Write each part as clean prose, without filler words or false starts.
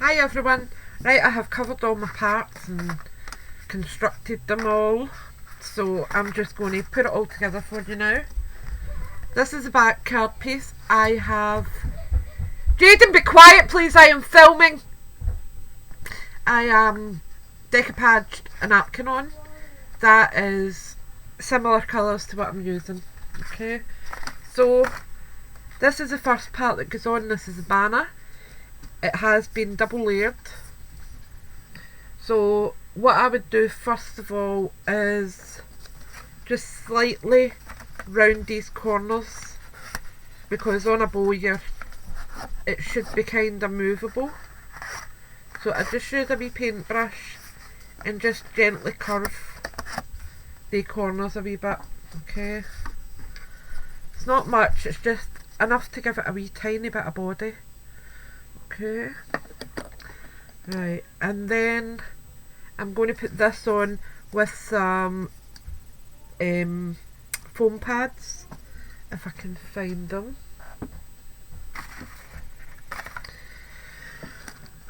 Hi everyone. Right, I have covered all my parts and constructed them all, so I'm just going to put it all together for you now. This is the back card piece. I have... Jaden, be quiet please, I am filming. I am decoupaged a napkin on. That is similar colours to what I'm using. Okay, so this is the first part that goes on. This is the banner. It has been double layered. So what I would do first of all is just slightly round these corners, because on a bow it should be kind of movable. So I just use a wee paintbrush and just gently curve the corners a wee bit. Okay, it's not much, it's just enough to give it a wee tiny bit of body. Okay, right, and then I'm going to put this on with some foam pads, if I can find them.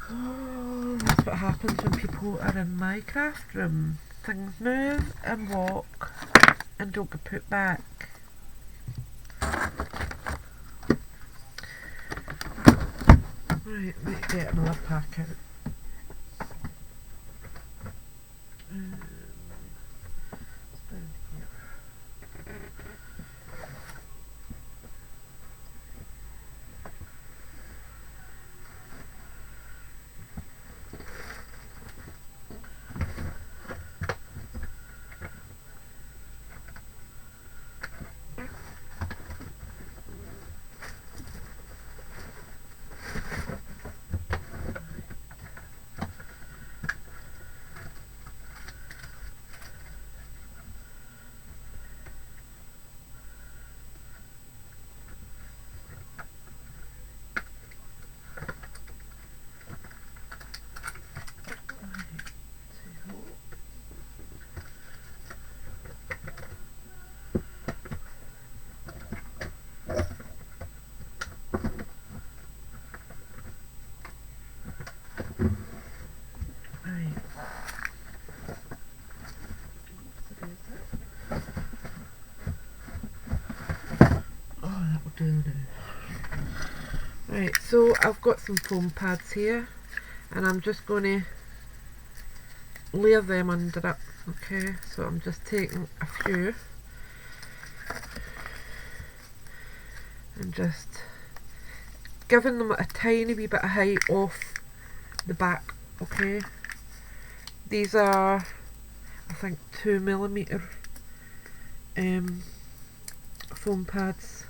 Oh, that's what happens when people are in my craft room. Things move and walk and don't get put back. Right, let's get another pack out. Right, so I've got some foam pads here and I'm just going to layer them under it. Okay, so I'm just taking a few and just giving them a tiny wee bit of height off the back. Okay, these are I think 2mm foam pads.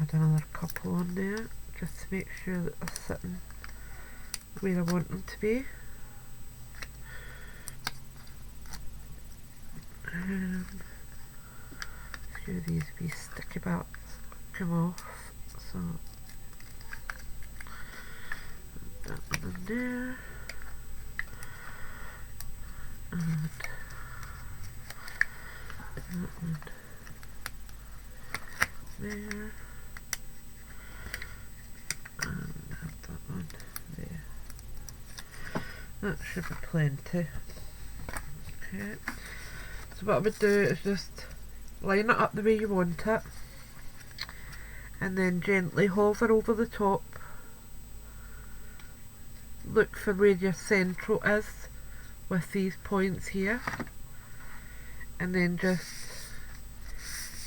Add another couple on there just to make sure that they're sitting where I want them to be. And a few of these wee sticky bits come off, so that one in there, and that one there. That should be plenty. Okay, so what I would do is just line it up the way you want it and then gently hover over the top. Look for where your central is with these points here and then just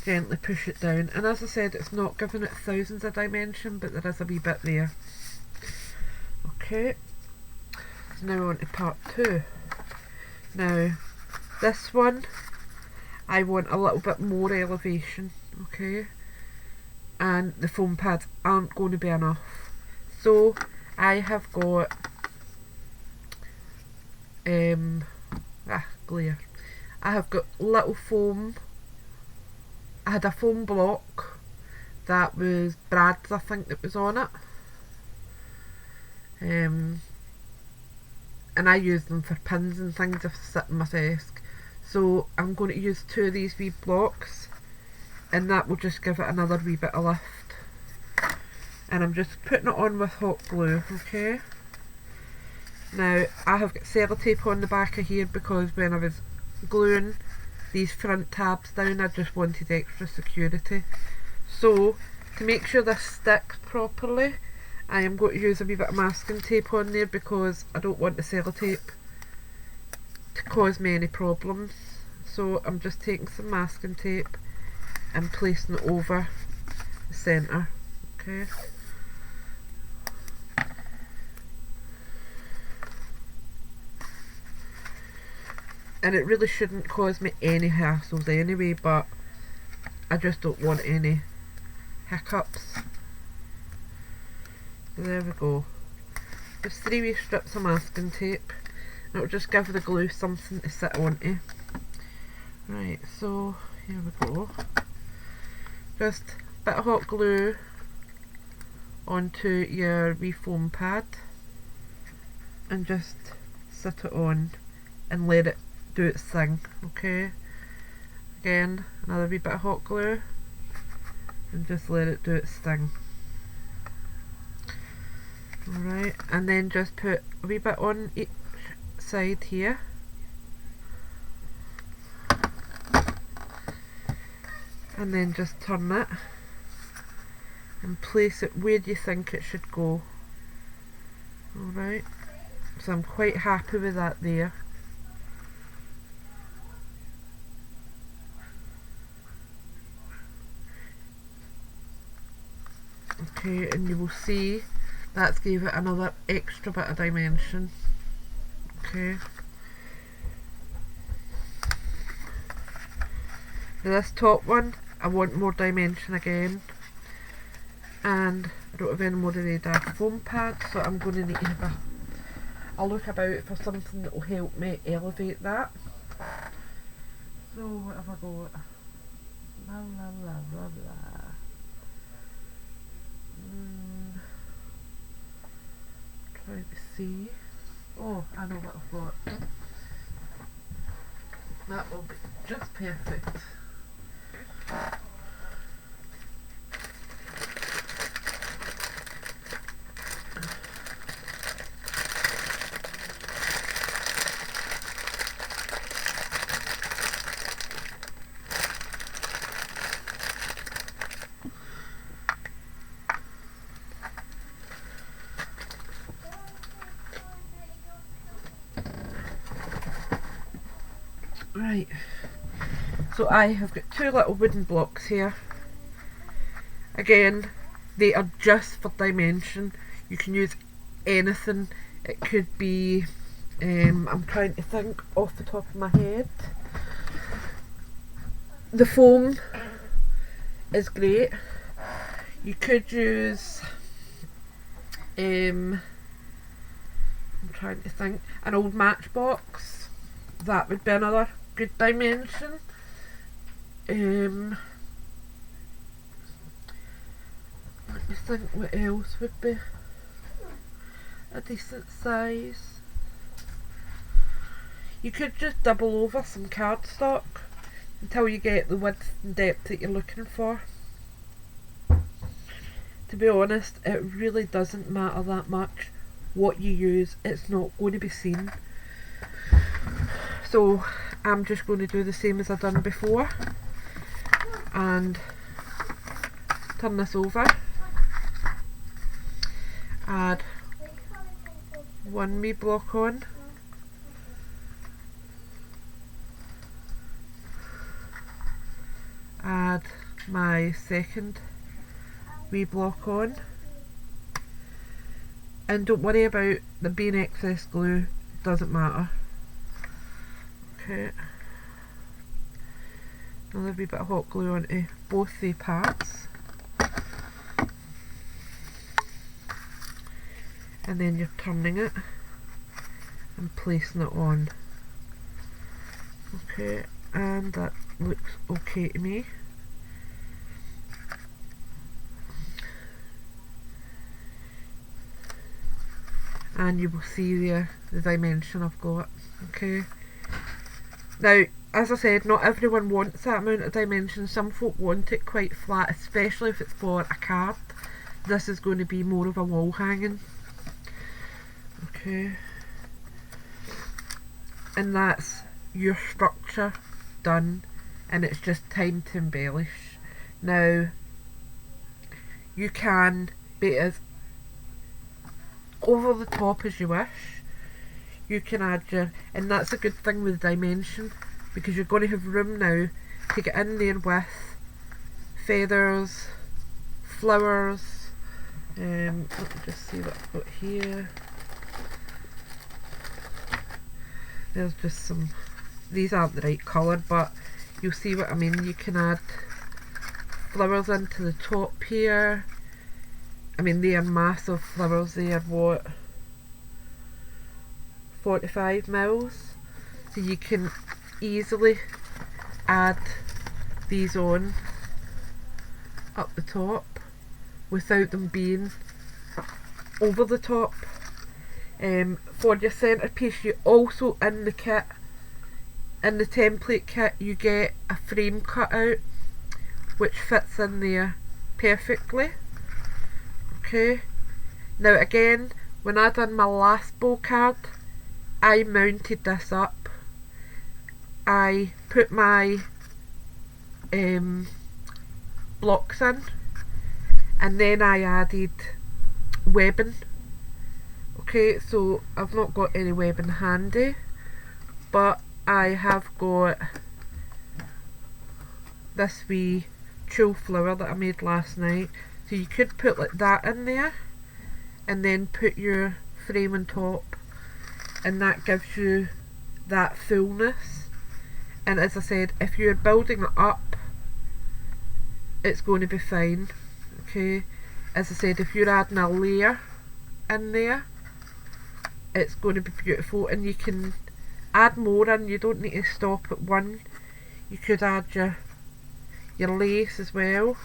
gently push it down. And as I said, it's not giving it thousands of dimension, but there is a wee bit there. Okay, so now on to part 2. Now this one I want a little bit more elevation, okay, and the foam pads aren't going to be enough, so I have got glare. I have got little foam I had a foam block that was Brad's, I think, that was on it. And I use them for pins and things if I sit on my desk. So I'm going to use 2 of these wee blocks, and that will just give it another wee bit of lift. And I'm just putting it on with hot glue, okay? Now, I have got sellotape on the back of here because when I was gluing these front tabs down, I just wanted extra security. So, to make sure this sticks properly, I am going to use a wee bit of masking tape on there because I don't want the sellotape to cause me any problems. So, I'm just taking some masking tape and placing it over the centre, okay? And it really shouldn't cause me any hassles anyway, but I just don't want any hiccups. So there we go. Just 3 wee strips of masking tape. And it'll just give the glue something to sit onto. Right, so here we go. Just a bit of hot glue onto your wee foam pad. And just sit it on and let it do its thing, okay? Again, another wee bit of hot glue and just let it do its thing. Alright, and then just put a wee bit on each side here. And then just turn it and place it where you think it should go. Alright, so I'm quite happy with that there. Okay, and you will see that's gave it another extra bit of dimension. Okay. Now this top one, I want more dimension again. And I don't have any more of the dark foam pads, so I'm going to need to have a look about for something that will help me elevate that. So what have I got? La la la la la. Trying to see. Oh, I know what I've got. That will be just perfect. Right, so I have got 2 little wooden blocks here. Again, they are just for dimension. You can use anything. It could be, I'm trying to think off the top of my head. The foam is great. You could use, I'm trying to think, an old matchbox. That would be another good dimension. Let me think what else would be a decent size. You could just double over some cardstock until you get the width and depth that you're looking for. To be honest, it really doesn't matter that much what you use, it's not going to be seen. So I'm just going to do the same as I've done before and turn this over, add 1 wee block on, add my second wee block on, and don't worry about there being excess glue, it doesn't matter. Okay, another wee bit of hot glue onto both the parts, and then you're turning it and placing it on. Okay, and that looks okay to me. and you will see there the dimension I've got. Okay. Now, as I said, not everyone wants that amount of dimension. Some folk want it quite flat, especially if it's for a card. This is going to be more of a wall hanging. Okay. And that's your structure done, and it's just time to embellish. Now, you can be as over the top as you wish. You can add your, and that's a good thing with dimension, because you're going to have room now to get in there with feathers, flowers. Let me just see what I've got here. There's just some, these aren't the right colour, but you'll see what I mean. You can add flowers into the top here. I mean, they are massive flowers. They are what, 45 mils, so you can easily add these on up the top without them being over the top. For your centrepiece, you also, in the kit, in the template kit, you get a frame cut out which fits in there perfectly. Okay, now again, when I done my last bow card, I mounted this up. I put my blocks in, and then I added webbing. Okay, so I've not got any webbing handy, but I have got this wee tulle flower that I made last night. So you could put like that in there and then put your frame on top, and that gives you that fullness. And as I said, if you're building it up, it's going to be fine. Okay, as I said, if you're adding a layer in there, it's going to be beautiful, and you can add more in. You don't need to stop at one. You could add your lace as well.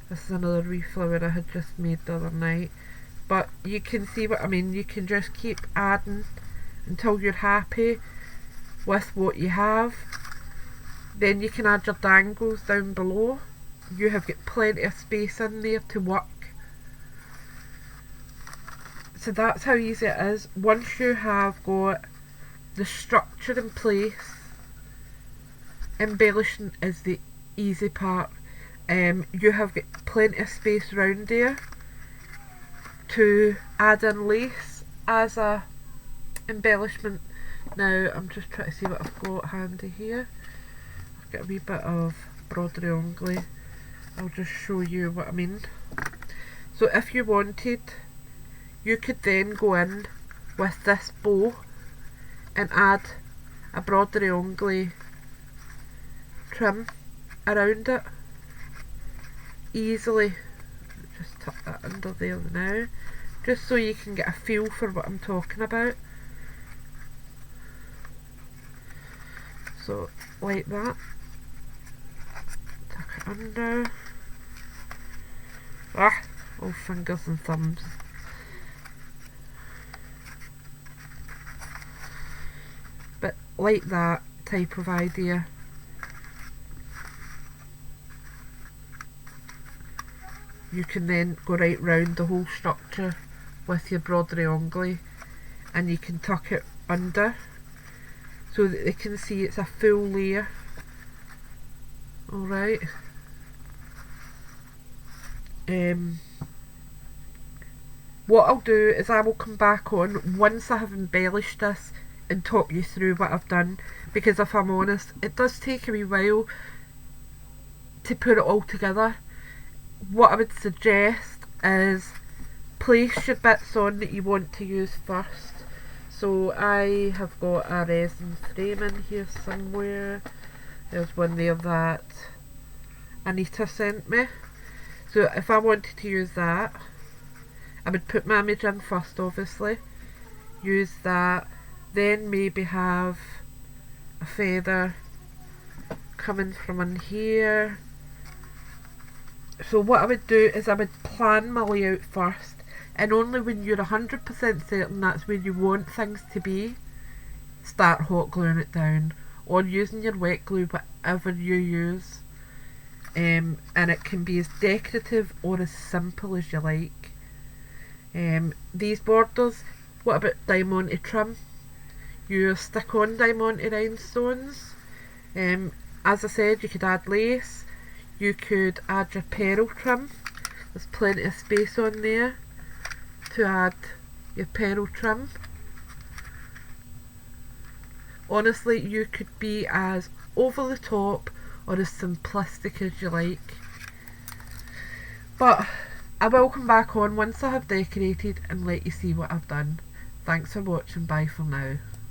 This is another wee flower I had just made the other night, but you can see what I mean. You can just keep adding until you're happy with what you have. Then you can add your dangles down below. You have got plenty of space in there to work. So that's how easy it is. Once you have got the structure in place, embellishing is the easy part. You have got plenty of space around there to add in lace as a embellishment. Now I'm just trying to see what I've got handy here. I've got a wee bit of broderie anglais. I'll just show you what I mean. So if you wanted, you could then go in with this bow and add a broderie anglais trim around it easily. Just tuck that under there now, just so you can get a feel for what I'm talking about. So like that, tuck it under. All fingers and thumbs. But like that type of idea. You can then go right round the whole structure with your broderie anglais, and you can tuck it under so that they can see it's a full layer. Alright. What I'll do is I will come back on once I have embellished this and talk you through what I've done, because if I'm honest, it does take a wee while to put it all together. What I would suggest is place your bits on that you want to use first. So I have got a resin frame in here somewhere. There's one there that Anita sent me. So if I wanted to use that, I would put my image in first, obviously. Use that, then maybe have a feather coming from in here. So what I would do is I would plan my layout first, and only when you're 100% certain that's where you want things to be, start hot gluing it down, or using your wet glue, whatever you use. And it can be as decorative or as simple as you like. These borders, what about Diamante trim? You stick on Diamante rhinestones. As I said, you could add lace, you could add your pearl trim. There's plenty of space on there to add your pearl trim. Honestly, you could be as over the top or as simplistic as you like. But I will come back on once I have decorated and let you see what I've done. Thanks for watching, bye for now.